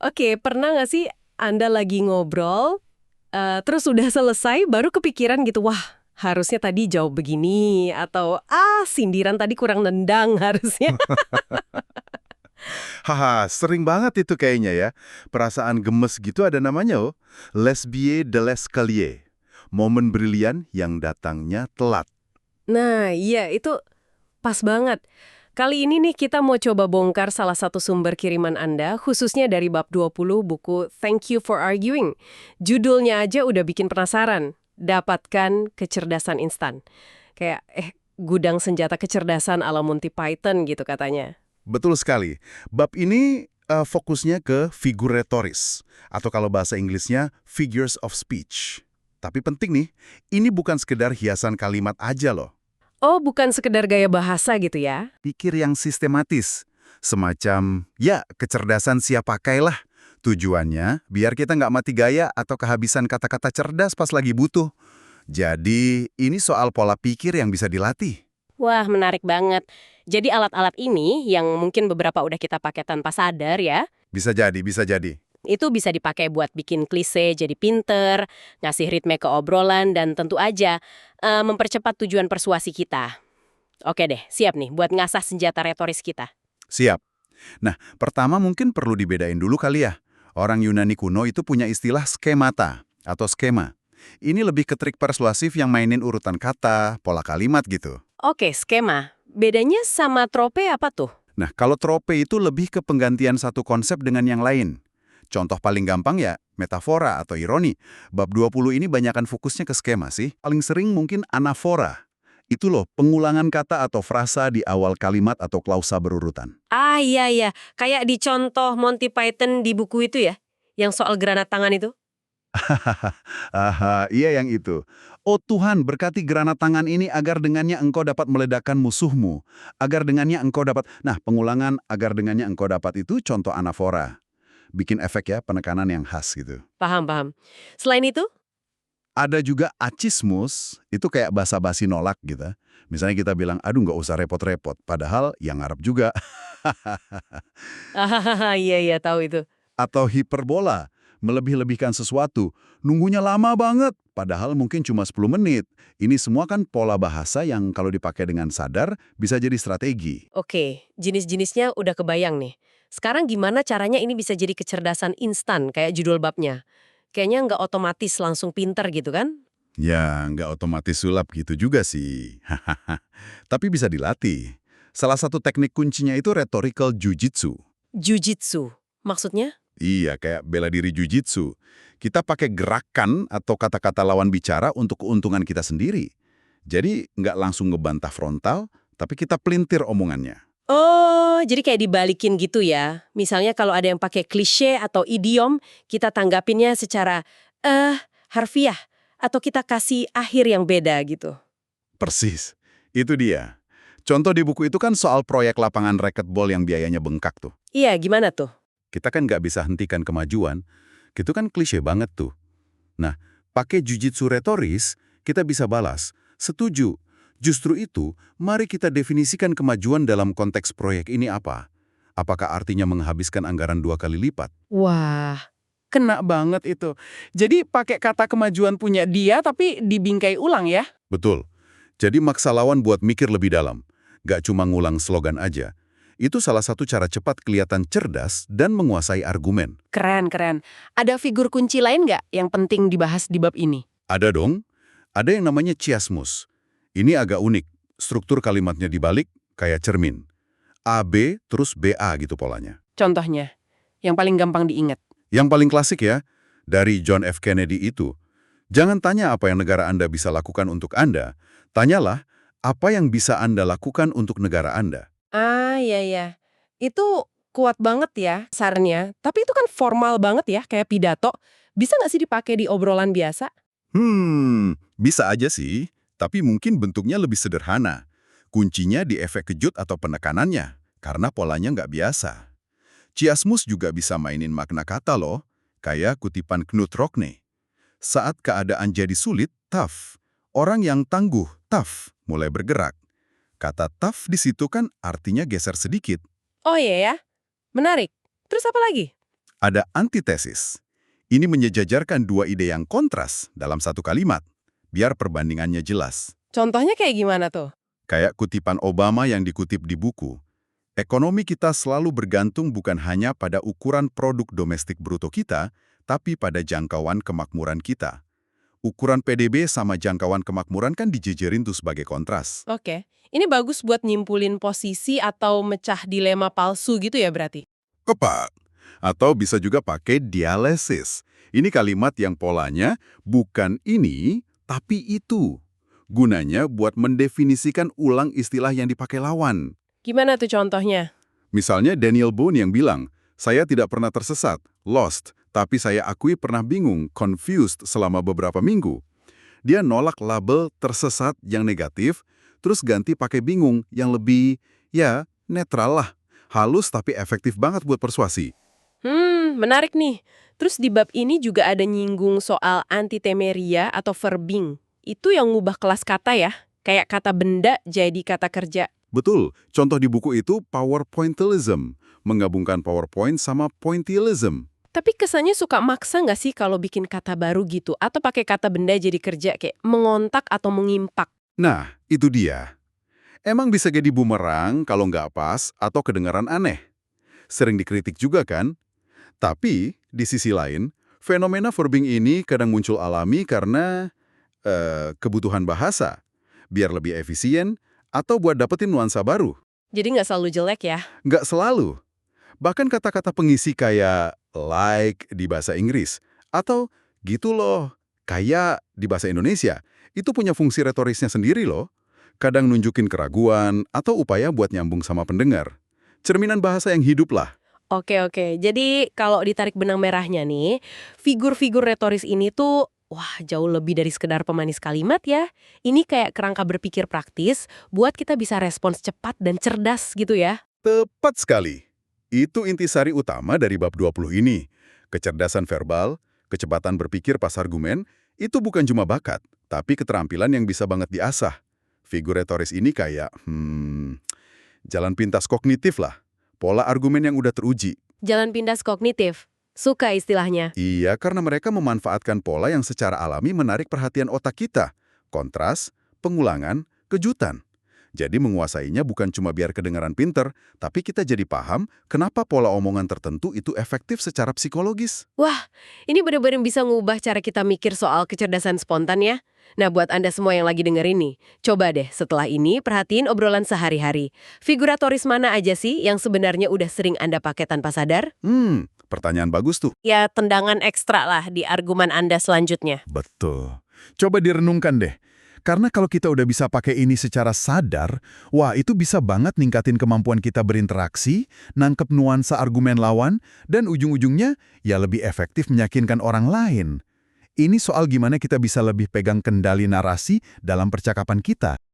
Oke, pernah nggak sih Anda lagi ngobrol, terus udah selesai baru kepikiran gitu, wah harusnya tadi jawab begini, atau sindiran tadi kurang nendang harusnya. Haha, sering banget itu kayaknya ya. Perasaan gemes gitu ada namanya oh. Lesbie de l'escalier. Momen brilian yang datangnya telat. Nah, iya itu pas banget. Kali ini nih kita mau coba bongkar salah satu sumber kiriman Anda, khususnya dari bab 20 buku Thank You for Arguing. Judulnya aja udah bikin penasaran. Dapatkan kecerdasan instan. Kayak, gudang senjata kecerdasan ala Monty Python gitu katanya. Betul sekali. Bab ini fokusnya ke figur retoris. Atau kalau bahasa Inggrisnya, figures of speech. Tapi penting nih, ini bukan sekedar hiasan kalimat aja loh. Oh, bukan sekedar gaya bahasa gitu ya? Pikir yang sistematis. Semacam, ya kecerdasan siap pakailah. Tujuannya, biar kita nggak mati gaya atau kehabisan kata-kata cerdas pas lagi butuh. Jadi, ini soal pola pikir yang bisa dilatih. Wah, menarik banget. Jadi alat-alat ini yang mungkin beberapa udah kita pakai tanpa sadar ya, Bisa jadi, bisa jadi. itu bisa dipakai buat bikin klise jadi pinter, ngasih ritme ke obrolan, dan tentu aja mempercepat tujuan persuasi kita. Oke deh, siap nih buat ngasah senjata retoris kita. Siap. Nah, pertama mungkin perlu dibedain dulu kali ya. Orang Yunani kuno itu punya istilah skemata atau skema. Ini lebih ke trik persuasif yang mainin urutan kata, pola kalimat gitu. Oke, skema. Bedanya sama trope apa tuh? Nah, kalau trope itu lebih ke penggantian satu konsep dengan yang lain. Contoh paling gampang ya, metafora atau ironi. Bab 20 ini banyakan fokusnya ke skema sih. Paling sering mungkin anafora. Itu loh, pengulangan kata atau frasa di awal kalimat atau klausa berurutan. Ah iya iya, kayak di contoh Monty Python di buku itu ya, yang soal granat tangan itu. Aha, iya yang itu. Oh Tuhan, berkati granat tangan ini agar dengannya engkau dapat meledakkan musuhmu. Agar dengannya engkau dapat... Nah, pengulangan agar dengannya engkau dapat itu contoh anafora. Bikin efek ya, penekanan yang khas gitu. Paham, paham. Selain itu? Ada juga acismus, itu kayak basa-basi nolak gitu. Misalnya kita bilang, aduh nggak usah repot-repot. Padahal yang ngarep juga. Ah iya iya tahu itu. Atau hiperbola, melebih-lebihkan sesuatu. Nunggunya lama banget, padahal mungkin cuma 10 menit. Ini semua kan pola bahasa yang kalau dipakai dengan sadar bisa jadi strategi. Oke, jenis-jenisnya udah kebayang nih. Sekarang gimana caranya ini bisa jadi kecerdasan instan kayak judul babnya? Kayaknya nggak otomatis langsung pinter gitu kan? Ya, nggak otomatis sulap gitu juga sih. Tapi bisa dilatih. Salah satu teknik kuncinya itu rhetorical jujitsu. Jujitsu. Maksudnya? Iya, kayak bela diri jujitsu. Kita pakai gerakan atau kata-kata lawan bicara untuk keuntungan kita sendiri. Jadi, nggak langsung ngebantah frontal, tapi kita pelintir omongannya. Oh, jadi kayak dibalikin gitu ya. Misalnya kalau ada yang pakai klise atau idiom, kita tanggapinnya secara, harfiah. Atau kita kasih akhir yang beda gitu. Persis. Itu dia. Contoh di buku itu kan soal proyek lapangan racquetball yang biayanya bengkak tuh. Iya, gimana tuh? Kita kan nggak bisa hentikan kemajuan. Gitu kan klise banget tuh. Nah, pakai jujitsu retoris, kita bisa balas. Setuju. Justru itu, mari kita definisikan kemajuan dalam konteks proyek ini apa. Apakah artinya menghabiskan anggaran 2 kali lipat? Wah, kena banget itu. Jadi pakai kata kemajuan punya dia tapi dibingkai ulang ya? Betul. Jadi maksa lawan buat mikir lebih dalam. Gak cuma ngulang slogan aja. Itu salah satu cara cepat kelihatan cerdas dan menguasai argumen. Keren, keren. Ada figur kunci lain nggak yang penting dibahas di bab ini? Ada dong. Ada yang namanya chiasmus. Ini agak unik. Struktur kalimatnya dibalik, kayak cermin. A, B, terus BA gitu polanya. Contohnya, yang paling gampang diingat. Yang paling klasik ya, dari John F. Kennedy itu. Jangan tanya apa yang negara Anda bisa lakukan untuk Anda. Tanyalah, apa yang bisa Anda lakukan untuk negara Anda. Ah, iya, iya. Itu kuat banget ya sarannya. Tapi itu kan formal banget ya, kayak pidato. Bisa nggak sih dipakai di obrolan biasa? Bisa aja sih, tapi mungkin bentuknya lebih sederhana. Kuncinya di efek kejut atau penekanannya, karena polanya nggak biasa. Chiasmus juga bisa mainin makna kata loh, kayak kutipan Knut Rockne. Saat keadaan jadi sulit, tough. Orang yang tangguh, tough, mulai bergerak. Kata tough di situ kan artinya geser sedikit. Oh iya ya, menarik. Terus apa lagi? Ada antitesis. Ini menyejajarkan dua ide yang kontras dalam satu kalimat, biar perbandingannya jelas. Contohnya kayak gimana tuh? Kayak kutipan Obama yang dikutip di buku. Ekonomi kita selalu bergantung bukan hanya pada ukuran produk domestik bruto kita, tapi pada jangkauan kemakmuran kita. Ukuran PDB sama jangkauan kemakmuran kan dijejerin tuh sebagai kontras. Oke, ini bagus buat nyimpulin posisi atau mecah dilema palsu gitu ya berarti? Tepat. Atau bisa juga pakai dialesis. Ini kalimat yang polanya bukan ini, tapi itu. Gunanya buat mendefinisikan ulang istilah yang dipakai lawan. Gimana tuh contohnya? Misalnya Daniel Boone yang bilang, saya tidak pernah tersesat, lost, tapi saya akui pernah bingung, confused selama beberapa minggu. Dia nolak label tersesat yang negatif, terus ganti pakai bingung yang lebih, ya, netral lah. Halus tapi efektif banget buat persuasi. Menarik nih. Terus di bab ini juga ada nyinggung soal antitemeria atau verbing. Itu yang ngubah kelas kata ya? Kayak kata benda jadi kata kerja. Betul, contoh di buku itu PowerPointilism, menggabungkan PowerPoint sama pointillism. Tapi kesannya suka maksa nggak sih kalau bikin kata baru gitu? Atau pakai kata benda jadi kerja kayak mengontak atau mengimpak? Nah, itu dia. Emang bisa jadi bumerang kalau nggak pas atau kedengaran aneh. Sering dikritik juga kan? Tapi, di sisi lain, fenomena verbing ini kadang muncul alami karena kebutuhan bahasa, biar lebih efisien, atau buat dapetin nuansa baru. Jadi nggak selalu jelek ya? Nggak selalu. Bahkan kata-kata pengisi kayak like di bahasa Inggris, atau gitu loh, kayak di bahasa Indonesia, itu punya fungsi retorisnya sendiri loh. Kadang nunjukin keraguan atau upaya buat nyambung sama pendengar. Cerminan bahasa yang hidup lah. Oke. Jadi kalau ditarik benang merahnya nih, figur-figur retoris ini tuh, wah jauh lebih dari sekedar pemanis kalimat ya. Ini kayak kerangka berpikir praktis buat kita bisa respons cepat dan cerdas gitu ya. Tepat sekali. Itu intisari utama dari bab 20 ini. Kecerdasan verbal, kecepatan berpikir pas argumen, itu bukan cuma bakat, tapi keterampilan yang bisa banget diasah. Figur retoris ini kayak, jalan pintas kognitif lah. Pola argumen yang udah teruji. Jalan pindas kognitif. Suka istilahnya. Iya, karena mereka memanfaatkan pola yang secara alami menarik perhatian otak kita. Kontras, pengulangan, kejutan. Jadi menguasainya bukan cuma biar kedengaran pinter, tapi kita jadi paham kenapa pola omongan tertentu itu efektif secara psikologis. Wah, ini benar-benar bisa ngubah cara kita mikir soal kecerdasan spontan ya. Nah, buat Anda semua yang lagi denger ini, coba deh setelah ini perhatiin obrolan sehari-hari. Figuratoris mana aja sih yang sebenarnya udah sering Anda pakai tanpa sadar? Pertanyaan bagus tuh. Ya, tendangan ekstra lah di argumen Anda selanjutnya. Betul. Coba direnungkan deh. Karena kalau kita udah bisa pakai ini secara sadar, wah itu bisa banget ningkatin kemampuan kita berinteraksi, nangkep nuansa argumen lawan, dan ujung-ujungnya ya lebih efektif meyakinkan orang lain. Ini soal gimana kita bisa lebih pegang kendali narasi dalam percakapan kita.